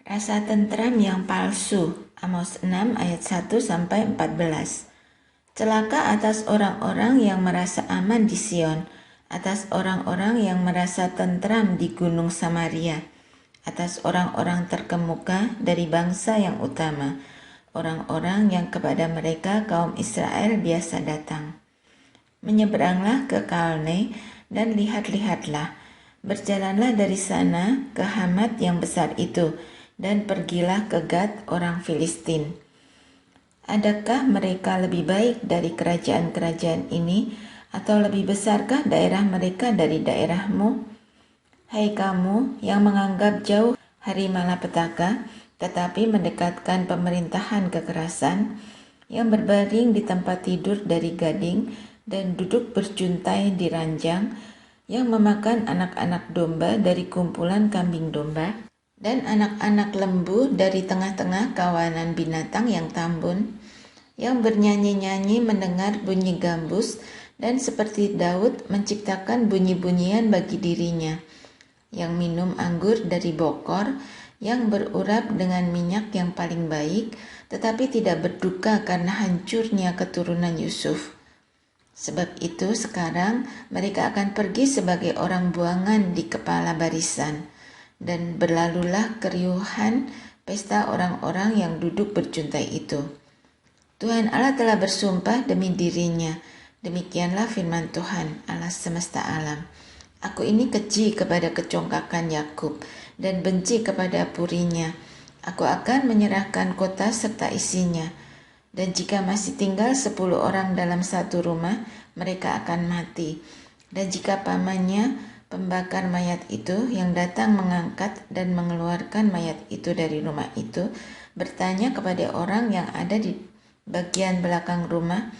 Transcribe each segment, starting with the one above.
Rasa tentram yang palsu. Amos 6 ayat 1-14. Celaka atas orang-orang yang merasa aman di Sion, atas orang-orang yang merasa tentram di Gunung Samaria, atas orang-orang terkemuka dari bangsa yang utama, orang-orang yang kepada mereka kaum Israel biasa datang. Menyeberanglah ke Kalne dan lihat-lihatlah, berjalanlah dari sana ke Hamat yang besar itu, dan pergilah ke Gad orang Filistin. Adakah mereka lebih baik dari kerajaan-kerajaan ini, atau lebih besarkah daerah mereka dari daerahmu? Hai kamu yang menganggap jauh hari malapetaka, tetapi mendekatkan pemerintahan kekerasan, yang berbaring di tempat tidur dari gading dan duduk berjuntai di ranjang, yang memakan anak-anak domba dari kumpulan kambing domba, dan anak-anak lembu dari tengah-tengah kawanan binatang yang tambun, yang bernyanyi-nyanyi mendengar bunyi gambus, dan seperti Daud menciptakan bunyi-bunyian bagi dirinya, yang minum anggur dari bokor, yang berurap dengan minyak yang paling baik, tetapi tidak berduka karena hancurnya keturunan Yusuf. Sebab itu sekarang mereka akan pergi sebagai orang buangan di kepala barisan, dan berlalulah keriuhan pesta orang-orang yang duduk berjuntai itu. Tuhan Allah telah bersumpah demi dirinya, demikianlah firman Tuhan Allah semesta alam. Aku ini keji kepada kecongkakan Yakub dan benci kepada purinya. Aku akan menyerahkan kota serta isinya, dan jika masih tinggal 10 orang dalam satu rumah, mereka akan mati. Dan jika pamannya, pembakar mayat itu yang datang mengangkat dan mengeluarkan mayat itu dari rumah itu, bertanya kepada orang yang ada di bagian belakang rumah,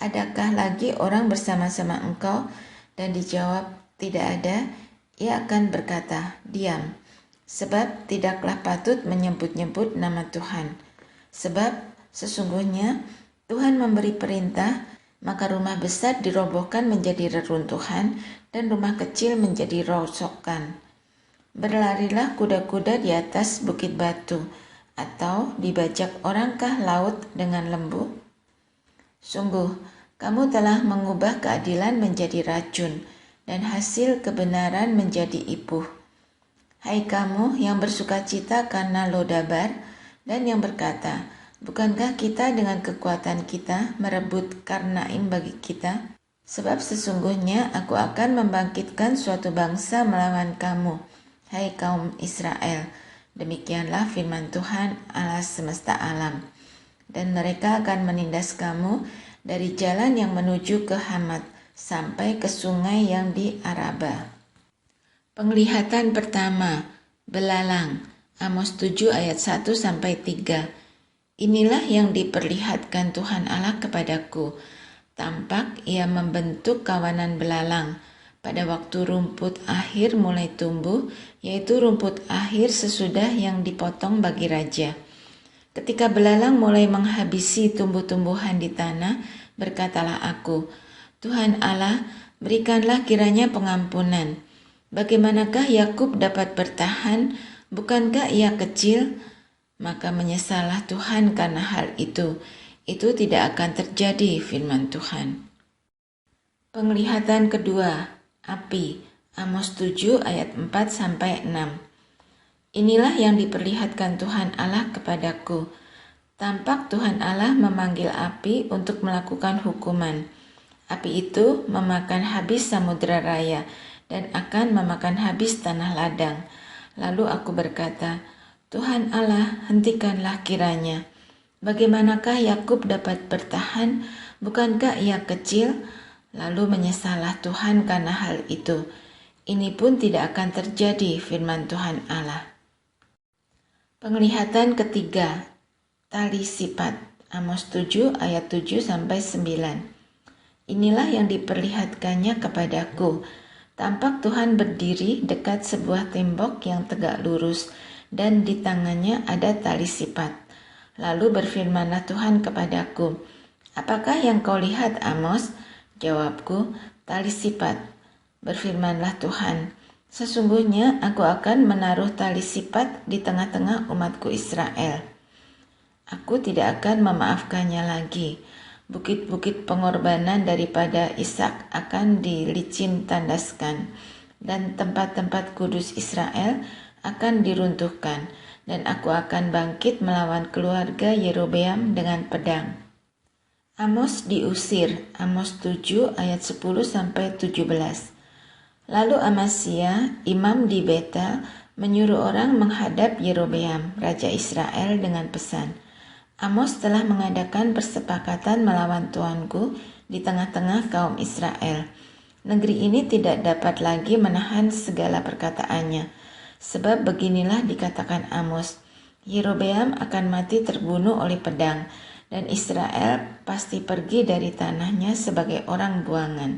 adakah lagi orang bersama-sama engkau? Dan dijawab, tidak ada. Ia akan berkata, diam, sebab tidaklah patut menyebut-nyebut nama Tuhan. Sebab sesungguhnya Tuhan memberi perintah, maka rumah besar dirobohkan menjadi reruntuhan, dan rumah kecil menjadi rongsokan. Berlarilah kuda-kuda di atas bukit batu, atau dibajak orangkah laut dengan lembu? Sungguh, kamu telah mengubah keadilan menjadi racun, dan hasil kebenaran menjadi ipuh. Hai kamu yang bersukacita karena Lodabar, dan yang berkata, bukankah kita dengan kekuatan kita merebut Karnaim bagi kita? Sebab sesungguhnya aku akan membangkitkan suatu bangsa melawan kamu, hai kaum Israel. Demikianlah firman Tuhan Allah semesta alam. Dan mereka akan menindas kamu dari jalan yang menuju ke Hamat sampai ke sungai yang di Araba. Penglihatan pertama, belalang. Amos 7 ayat 1-3. Inilah yang diperlihatkan Tuhan Allah kepadaku. Tampak ia membentuk kawanan belalang pada waktu rumput akhir mulai tumbuh, yaitu rumput akhir sesudah yang dipotong bagi raja. Ketika belalang mulai menghabisi tumbuh-tumbuhan di tanah, berkatalah aku, Tuhan Allah, berikanlah kiranya pengampunan. Bagaimanakah Yakub dapat bertahan? Bukankah ia kecil? Maka menyesallah Tuhan karena hal itu. Itu tidak akan terjadi, firman Tuhan. Penglihatan kedua, api. Amos 7 ayat 4-6. Inilah yang diperlihatkan Tuhan Allah kepadaku. Tampak Tuhan Allah memanggil api untuk melakukan hukuman. Api itu memakan habis samudera raya dan akan memakan habis tanah ladang. Lalu aku berkata, Tuhan Allah, hentikanlah kiranya. Bagaimanakah Yakub dapat bertahan? Bukankah ia kecil? Lalu menyesallah Tuhan karena hal itu. Ini pun tidak akan terjadi, firman Tuhan Allah. Penglihatan ketiga, tali sipat. Amos 7 ayat 7-9. Inilah yang diperlihatkannya kepadaku. Tampak Tuhan berdiri dekat sebuah tembok yang tegak lurus, dan di tangannya ada tali sipat. Lalu berfirmanlah Tuhan kepadaku, apakah yang kau lihat, Amos? Jawabku, tali sipat. Berfirmanlah Tuhan, Sesungguhnya aku akan menaruh tali sipat di tengah-tengah umatku Israel. Aku tidak akan memaafkannya lagi. Bukit-bukit pengorbanan daripada Ishak akan dilicin tandaskan, dan tempat-tempat kudus Israel akan diruntuhkan, dan aku akan bangkit melawan keluarga Yerobeam dengan pedang. Amos diusir, Amos 7 ayat 10-17. Lalu Amasya, imam di Betel, menyuruh orang menghadap Yerobeam, raja Israel dengan pesan, Amos telah mengadakan persepakatan melawan tuanku di tengah-tengah kaum Israel. Negeri ini tidak dapat lagi menahan segala perkataannya, sebab beginilah dikatakan Amos, Yerobeam akan mati terbunuh oleh pedang, dan Israel pasti pergi dari tanahnya sebagai orang buangan.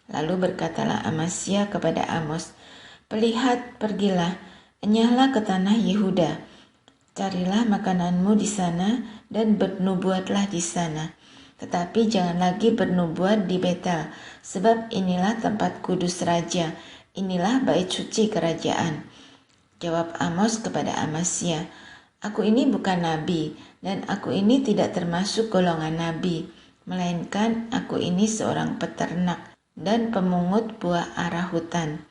Lalu berkatalah Amasya kepada Amos, "Pelihat, pergilah, enyahlah ke tanah Yehuda. Carilah makananmu di sana dan bernubuatlah di sana. Tetapi jangan lagi bernubuat di Betel, sebab inilah tempat kudus raja, inilah bait suci kerajaan." Jawab Amos kepada Amasya, "Aku ini bukan nabi, dan aku ini tidak termasuk golongan nabi, melainkan aku ini seorang peternak dan pemungut buah arah hutan.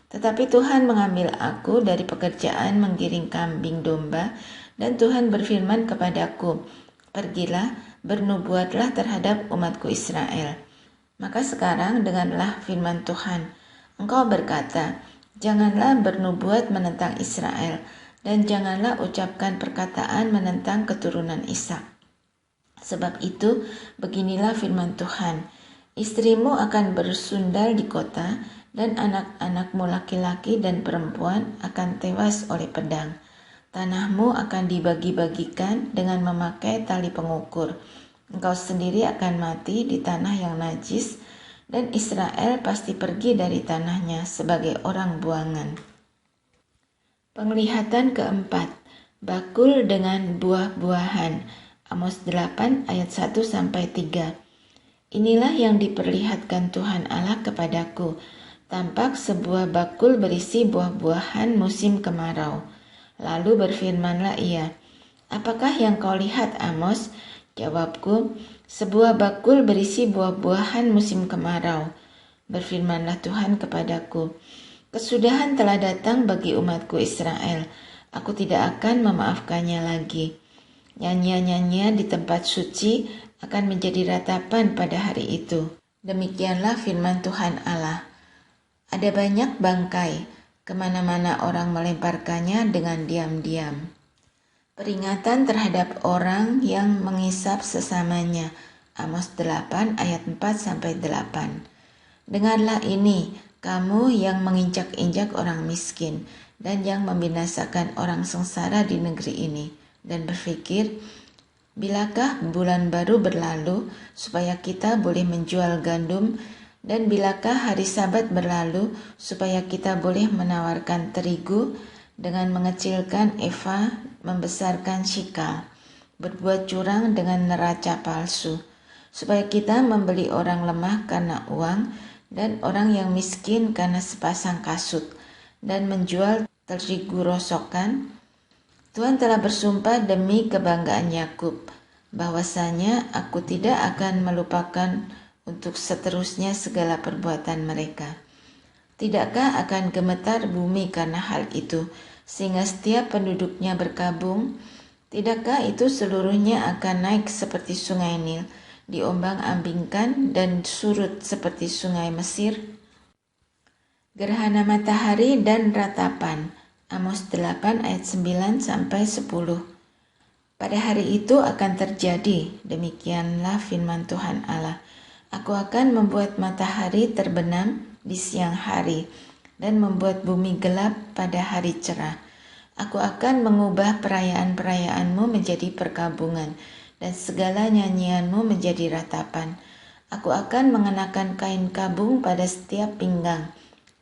Tetapi Tuhan mengambil aku dari pekerjaan menggiring kambing domba, dan Tuhan berfirman kepadaku, pergilah, bernubuatlah terhadap umatku Israel. Maka sekarang dengarlah firman Tuhan. Engkau berkata, janganlah bernubuat menentang Israel, dan janganlah ucapkan perkataan menentang keturunan Ishak. Sebab itu, beginilah firman Tuhan, istrimu akan bersundal di kota, dan anak-anakmu laki-laki dan perempuan akan tewas oleh pedang. Tanahmu akan dibagi-bagikan dengan memakai tali pengukur. Engkau sendiri akan mati di tanah yang najis, dan Israel pasti pergi dari tanahnya sebagai orang buangan. Penglihatan keempat, bakul dengan buah-buahan. Amos 8 ayat 1-3. Inilah yang diperlihatkan Tuhan Allah kepadaku. Tampak sebuah bakul berisi buah-buahan musim kemarau. Lalu berfirmanlah ia, apakah yang kau lihat, Amos? Jawabku, sebuah bakul berisi buah-buahan musim kemarau. Berfirmanlah Tuhan kepadaku, kesudahan telah datang bagi umatku Israel. Aku tidak akan memaafkannya lagi. Nyanyian-nyanyian di tempat suci akan menjadi ratapan pada hari itu. Demikianlah firman Tuhan Allah. Ada banyak bangkai, kemana-mana orang melemparkannya dengan diam-diam. Peringatan terhadap orang yang mengisap sesamanya. Amos 8 ayat 4-8. Dengarlah ini, kamu yang menginjak-injak orang miskin dan yang membinasakan orang sengsara di negeri ini, dan berpikir, bilakah bulan baru berlalu supaya kita boleh menjual gandum, dan bilakah hari Sabat berlalu supaya kita boleh menawarkan terigu dengan mengecilkan eva, membesarkan shikal, berbuat curang dengan neraca palsu, supaya kita membeli orang lemah karena uang dan orang yang miskin karena sepasang kasut, dan menjual terigu rosokan. Tuhan telah bersumpah demi kebanggaan Yakub, bahwasanya aku tidak akan melupakan untuk seterusnya segala perbuatan mereka. Tidakkah akan gemetar bumi karena hal itu, sehingga setiap penduduknya berkabung? Tidakkah itu seluruhnya akan naik seperti sungai Nil, diombang-ambingkan dan surut seperti sungai Mesir? Gerhana matahari dan ratapan. Amos 8 ayat 9-10. Pada hari itu akan terjadi, demikianlah firman Tuhan Allah. Aku akan membuat matahari terbenam di siang hari dan membuat bumi gelap pada hari cerah. Aku akan mengubah perayaan-perayaanmu menjadi perkabungan dan segala nyanyianmu menjadi ratapan. Aku akan mengenakan kain kabung pada setiap pinggang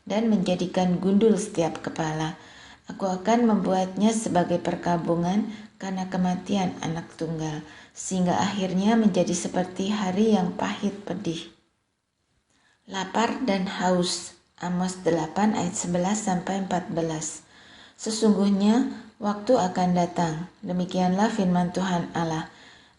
dan menjadikan gundul setiap kepala. Aku akan membuatnya sebagai perkabungan karena kematian anak tunggal, sehingga akhirnya menjadi seperti hari yang pahit pedih. Lapar dan haus. Amos 8 ayat 11 sampai 14. Sesungguhnya waktu akan datang, demikianlah firman Tuhan Allah.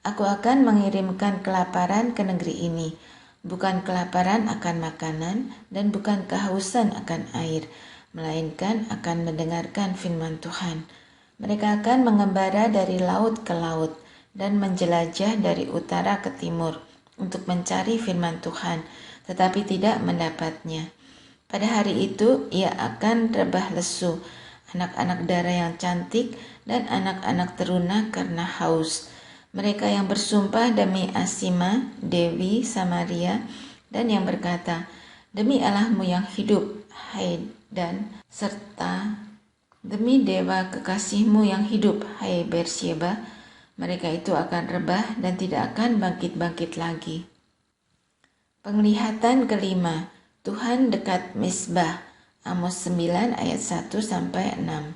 Aku akan mengirimkan kelaparan ke negeri ini, bukan kelaparan akan makanan dan bukan kehausan akan air, melainkan akan mendengarkan firman Tuhan. Mereka akan mengembara dari laut ke laut dan menjelajah dari utara ke timur untuk mencari firman Tuhan, tetapi tidak mendapatnya. Pada hari itu ia akan rebah lesu, anak-anak darah yang cantik dan anak-anak teruna karena haus. Mereka yang bersumpah demi Asima, Dewi Samaria, dan yang berkata, demi Allahmu yang hidup, hai dan serta demi dewa kekasihmu yang hidup, hai Bersheba, mereka itu akan rebah dan tidak akan bangkit-bangkit lagi. Penglihatan kelima, Tuhan dekat Mizbah, Amos 9 ayat 1 sampai 6.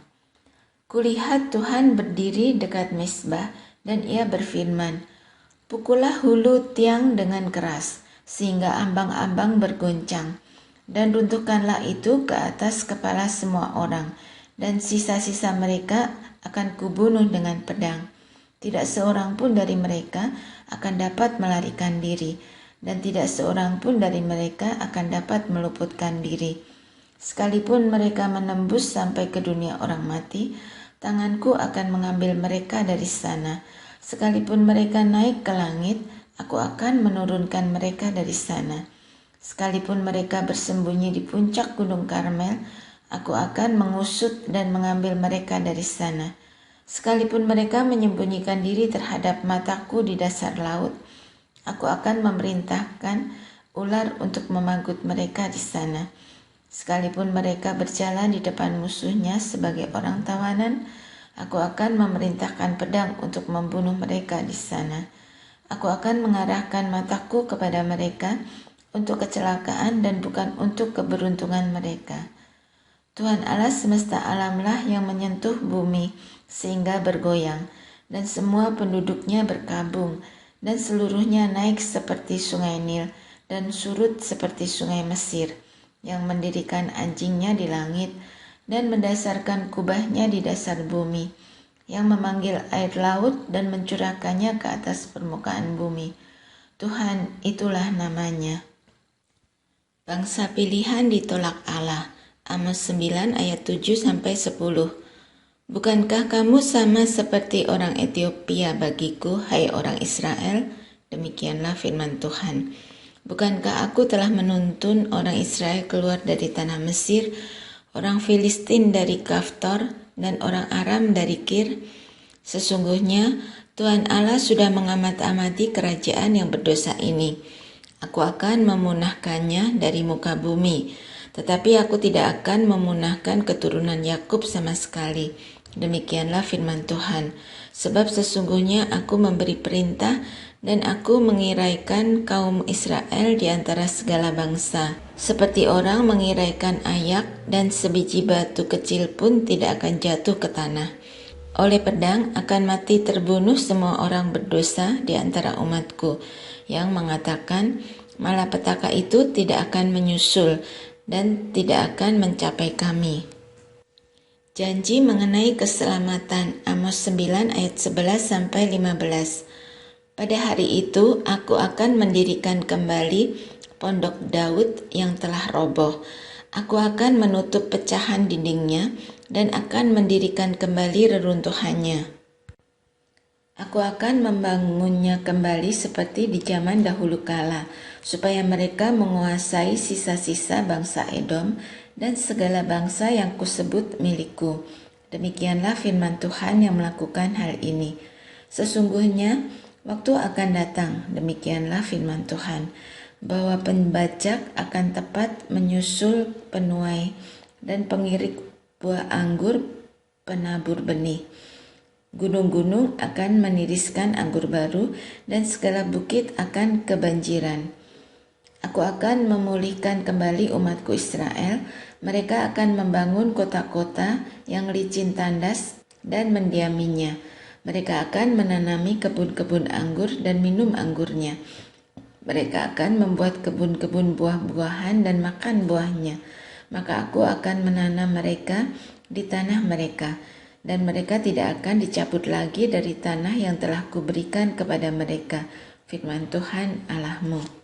Kulihat Tuhan berdiri dekat Mizbah dan ia berfirman, pukullah hulu tiang dengan keras, sehingga ambang-ambang bergoncang, dan runtuhkanlah itu ke atas kepala semua orang, dan sisa-sisa mereka akan kubunuh dengan pedang. Tidak seorang pun dari mereka akan dapat melarikan diri, dan tidak seorang pun dari mereka akan dapat meluputkan diri. Sekalipun mereka menembus sampai ke dunia orang mati, tanganku akan mengambil mereka dari sana. Sekalipun mereka naik ke langit, aku akan menurunkan mereka dari sana. Sekalipun mereka bersembunyi di puncak gunung Karmel, aku akan mengusut dan mengambil mereka dari sana. Sekalipun mereka menyembunyikan diri terhadap mataku di dasar laut, aku akan memerintahkan ular untuk memanggut mereka di sana. Sekalipun mereka berjalan di depan musuhnya sebagai orang tawanan, aku akan memerintahkan pedang untuk membunuh mereka di sana. Aku akan mengarahkan mataku kepada mereka untuk kecelakaan dan bukan untuk keberuntungan mereka. Tuhan Allah semesta alamlah yang menyentuh bumi sehingga bergoyang, dan semua penduduknya berkabung, dan seluruhnya naik seperti sungai Nil dan surut seperti sungai Mesir, yang mendirikan anjingnya di langit dan mendasarkan kubahnya di dasar bumi, yang memanggil air laut dan mencurahkannya ke atas permukaan bumi. Tuhan itulah namanya. Bangsa pilihan ditolak Allah. Amos 9 ayat 7 sampai 10. Bukankah kamu sama seperti orang Ethiopia bagiku, hai orang Israel? Demikianlah firman Tuhan. Bukankah aku telah menuntun orang Israel keluar dari tanah Mesir, orang Filistin dari Kaftor, dan orang Aram dari Kir? Sesungguhnya Tuhan Allah sudah mengamat-amati kerajaan yang berdosa ini. Aku akan memunahkannya dari muka bumi, tetapi aku tidak akan memunahkan keturunan Yakub sama sekali. Demikianlah firman Tuhan, sebab sesungguhnya aku memberi perintah dan aku mengiraikan kaum Israel di antara segala bangsa. Seperti orang mengiraikan ayak, dan sebiji batu kecil pun tidak akan jatuh ke tanah. Oleh pedang akan mati terbunuh semua orang berdosa di antara umatku, yang mengatakan malapetaka itu tidak akan menyusul dan tidak akan mencapai kami. Janji mengenai keselamatan, Amos 9 ayat 11 sampai 15. Pada hari itu aku akan mendirikan kembali pondok Daud yang telah roboh. Aku akan menutup pecahan dindingnya dan akan mendirikan kembali reruntuhannya. Aku akan membangunnya kembali seperti di zaman dahulu kala, supaya mereka menguasai sisa-sisa bangsa Edom dan segala bangsa yang kusebut milikku. Demikianlah firman Tuhan yang melakukan hal ini. Sesungguhnya waktu akan datang, demikianlah firman Tuhan, bahwa pembajak akan tepat menyusul penuai dan pengirik buah anggur penabur benih. Gunung-gunung akan meniriskan anggur baru dan segala bukit akan kebanjiran. Aku akan memulihkan kembali umatku Israel. Mereka akan membangun kota-kota yang licin tandas dan mendiaminya. Mereka akan menanami kebun-kebun anggur dan minum anggurnya. Mereka akan membuat kebun-kebun buah-buahan dan makan buahnya. maka aku akan menanam mereka di tanah mereka, dan mereka tidak akan dicabut lagi dari tanah yang telah kuberikan kepada mereka, firman Tuhan Allahmu.